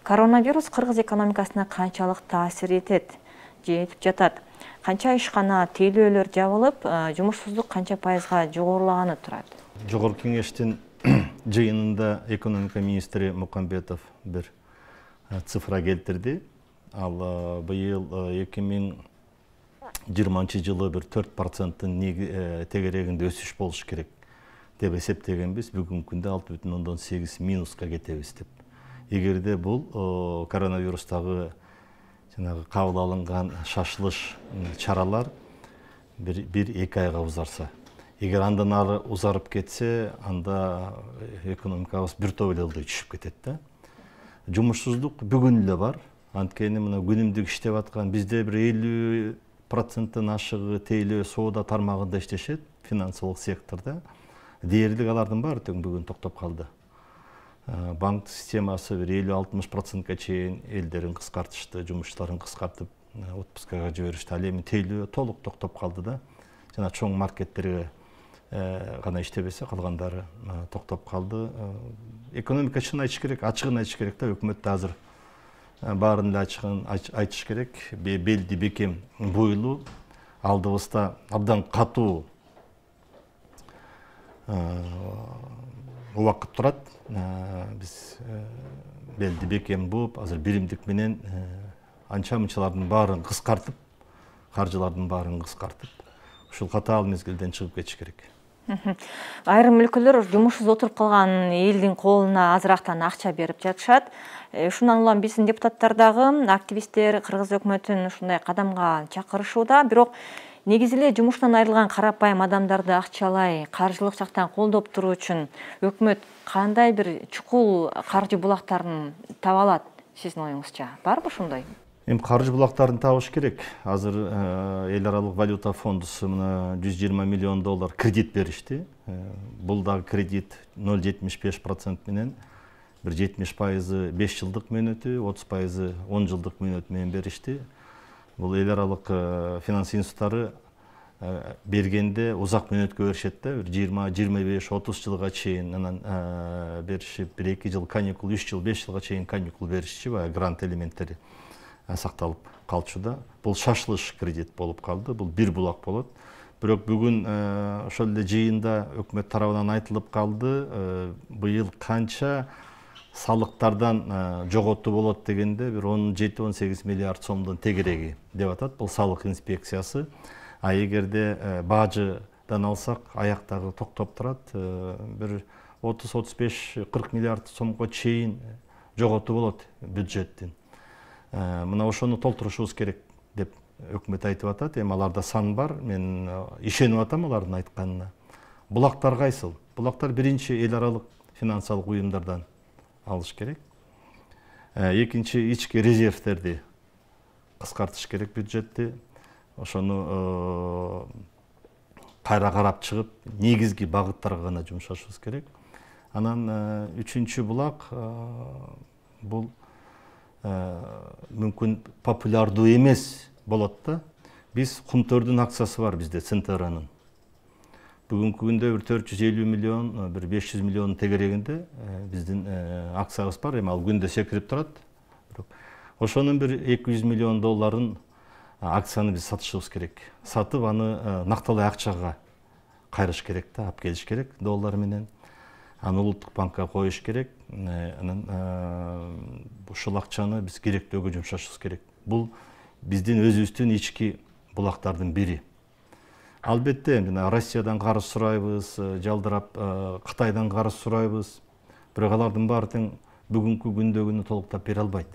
Коронавирус Кыргыз экономикасына канчалык таасир этет же этип жатат? Канча ишкана, тейлөөлөр жабылып, жумушсуздук канча пайызга жогорулаганы турат? Жогорку кеңештин жыйынында экономика министри Мукамбетов бир цифра келтирди. Ал быйыл 2020 жылы бир 4% тегерегинде өсүш болуш керек деп эсептегенбиз. Бүгүнкү күндө 6,8 минуска кетебиз деп. Эгерде бул коронавирустагы кабыл алынган шашылыш чаралар бир-эки айга узарса, эгер андан ары узарып кетсе, анда экономикабыз бир топ эле түшүп кетет да. Жумушсуздук бүгүн эле бар. Анткени мына күнүмдүк иштеп аткан бизде бир 50%-тан ашыгы тейлөө соода тармагында иштешет, финансылык секторда. Дээрлик алардын баары тең бүгүн токтоп калды. Банк системасы бир 50-60%-ка чейин элдерин кыскартышты, жумуштарын кыскартып, отпускага жиберишти. Ал эми тейлөө толук токтоп калды да. Жана чоң маркеттерге гана иштебесе, калгандары токтоп калды. Экономика чын айтыш керек, ачыгын айтыш керек да, өкмөт да азыр баарын эле ачыгын айтыш керек. Белди бекем буйлуу, алдыбызда абдан катуу убакыт турат. Биз белди бекем бууп, азыр биримдик менен анча-мынчалардын баарын кыскартып, каржылардын баарын кыскартып, ушул катаал мезгилден чыгып кетиш керек. Айрым өлкөлөр жумушсуз отуруп калган элдин колуна азырактан акча берип жатышат. Ушундан улам биздин депутаттар дагы, активисттер Кыргыз өкмөтүн ушундай кадамга чакырышууда. Бирок негизи эле жумуштан айрылган карапайым адамдарды акчалай, каржылык жактан колдоп туруу үчүн өкмөт кандай бир чукул каржы булактарын таба алат сиздин оюңузча? Барбы ушундай? Эми каржы булактарын табыш керек. Азыр эл аралык валюта фондусу мына $120 миллион кредит беришти. Бул дагы кредит 0,75% менен бир 70% 5 жылдык мөөнөтү, 30% 10 жылдык мөөнөт менен беришти. Бул эл аралык финанс институттары бергенде узак мөөнөткө беришет да, 20, 25, 30 жылга чейин анан беришип, 1-2 жыл каникул, 3 жыл, 5 жылга чейин каникул беришчи, грант элементтери сакталып калчу. Бул шашылыш кредит болуп калды. Бул бир булак болот. Бирок бүгүн ошол эле жыйында өкмөт тарабынан айтылып калды, быйыл канча салыктардан жоготуу болот дегенде бир 17-18 миллиард сомдун тегереги деп атат. Бул салык инспекциясы. А эгерде бажыдан алсак, аяктагы токтоп турат, бир 30-35-40 миллиард сомго чейин жоготуу болот бюджеттин. Мына ошону толтурушубуз керек деп өкмөт айтып атат. Эми аларда сан бар. Мен ишенип атам алардын айтканына. Булактар кайсыл? Булактар биринчи эл аралык финансылык уюмдардан алыш керек. Экинчи ички резервтерди кыскартыш керек бюджетти. Ошону кайра карап чыгып, негизги багыттарга гана жумшашыбыз керек. Анан үчүнчү булак бул мүмкүн популярдуу эмес болот да. Биз Кумтөрдүн акциясы бар бизде, Центеранын. Бүгүнкү күндө бир 450 миллион, бир 500 миллион тегерегинде биздин акциябыз бар. Эми ал күндө секирип турат. Ошонун бир 200 миллион долларын акцияны биз сатышыбыз керек. Сатып аны накталай акчага кайрыш керек да, алып келиш керек доллар менен. Аны улуттук банкка коюш керек. Анан ушул акчаны биз керектөөгө жумшашыбыз керек. Бул биздин өзүбүздүн ички булактардын бири. Албетте, Россиядан карыз сурайбыз, жалдырап Кытайдан карыз сурайбыз. Бирок алардын баары тең бүгүнкү күндөгүнү толуктап бере албайт.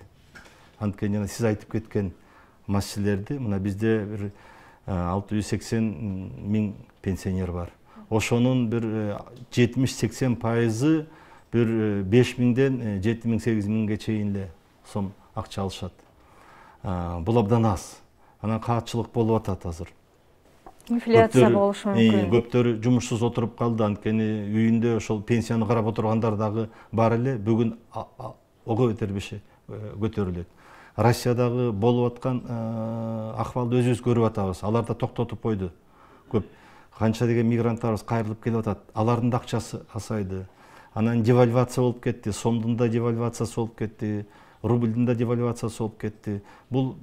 Анткени сиз айтып кеткен маселелерди, мына бизде бир 680 миң пенсионер бар. Ошонун бир 70-80% бир 5 миңден 7 миң, 8 миңге чейин эле сом акча алышат. Бул абдан аз. Анан каатчылык болуп атат азыр. Инфляция болушу мүмкүн. Көптөрү жумушсуз отуруп калды, анткени үйүндө ошол пенсияны карап отургандар дагы бар эле. Бүгүн ого бетер көтөрүлөт. Россиядагы болуп аткан акыбалды өзүбүз көрүп атабыз. Алар да токтотуп койду. Көп канча деген мигранттарыбыз кайрылып келип атат. Алардын да акчасы асайды. Анан девальвация болуп кетти, сомдун да девальвациясы болуп кетти. рубльдин да девальвациясы болуп кетти. Бул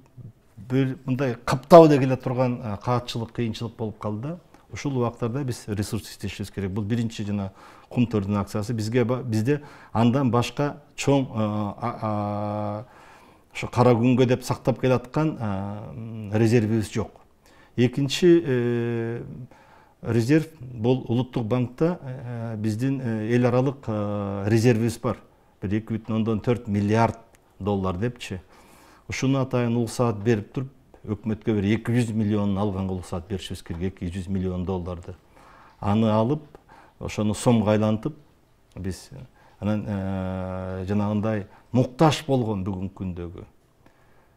бир мындай каптабыда келе турган каатчылык, кыйынчылык болуп калды да. Ушул убактарда биз ресурс иштешибиз керек. Бул биринчи жана кум төрдүн акциясы. Бизде андан башка чоң ошо кара күнгө деп сактап келаткан резервибиз жок. Экинчи резерв бул улуттук банкта биздин эл аралык резервибиз бар. 1,4 миллиард доллар депчи. Ушуну атайын улсаат берип туруп, өкмөткө бир 200 миллион алганга улсаат беришибиз керек, 200 миллион долларды. Аны алып, ошону сомго айлантып, биз анан жанагындай муктаж болгон бүгүнкү күндөгү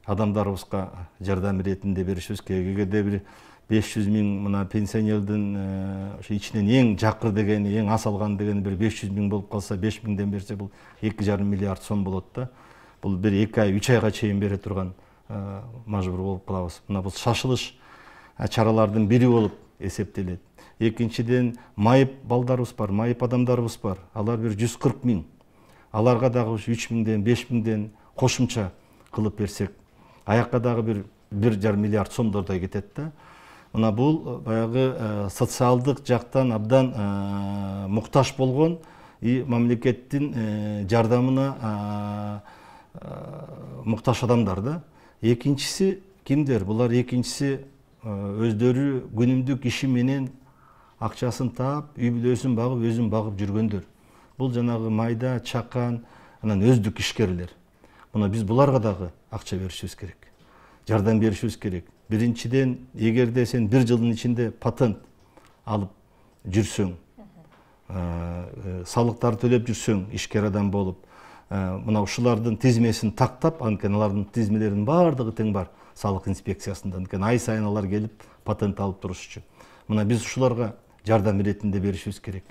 адамдарыбызга жардам иретинде беришибиз керек. Эгерде бир 500 миң мына пенсионердин ошо ичинен эң жакыр дегени, эң ас алган дегени бир 500 миң болуп калса, 5 миңден берсе бул 2,5 миллиард сом болот да. Бул бир 2 ай, 3 айга чейин бере турган мажбур болуп калабыз. Мына бул шашылыш чаралардын бири болуп эсептелет. Экинчиден майып балдарыбыз бар, майып адамдарыбыз бар. Алар бир 140 миң. Аларга дагы 3 миңден, 5 миңден кошумча кылып берсек, аякка дагы бир 1,5 миллиард сомдордой кетет да. Мына бул баягы социалдык жактан абдан муктаж болгон мамлекеттин жардамына муктаж адамдар да. Экинчиси кимдер? Булар экинчиси өздөрү күнүмдүк иши менен акчасын таап, үй бүлөсүн багып, өзүн багып жүргөндөр. Бул жанагы майда, чакан, анан өздүк ишкерлер. Мына биз буларга дагы акча беришибиз керек. Жардам беришибиз керек. Биринчиден, эгерде сен бир жылдын ичинде патент алып жүрсөң, салыктар төлөп жүрсөң, ишкер адам болуп, мына ушулардын тизмесин тактап, анткени алардын тизмелеринин баардыгы тең бар салык инспекциясында. Анткени ай сайын алар келип патент алып турушчу. Мына биз ушуларга жардам иретинде беришибиз керек.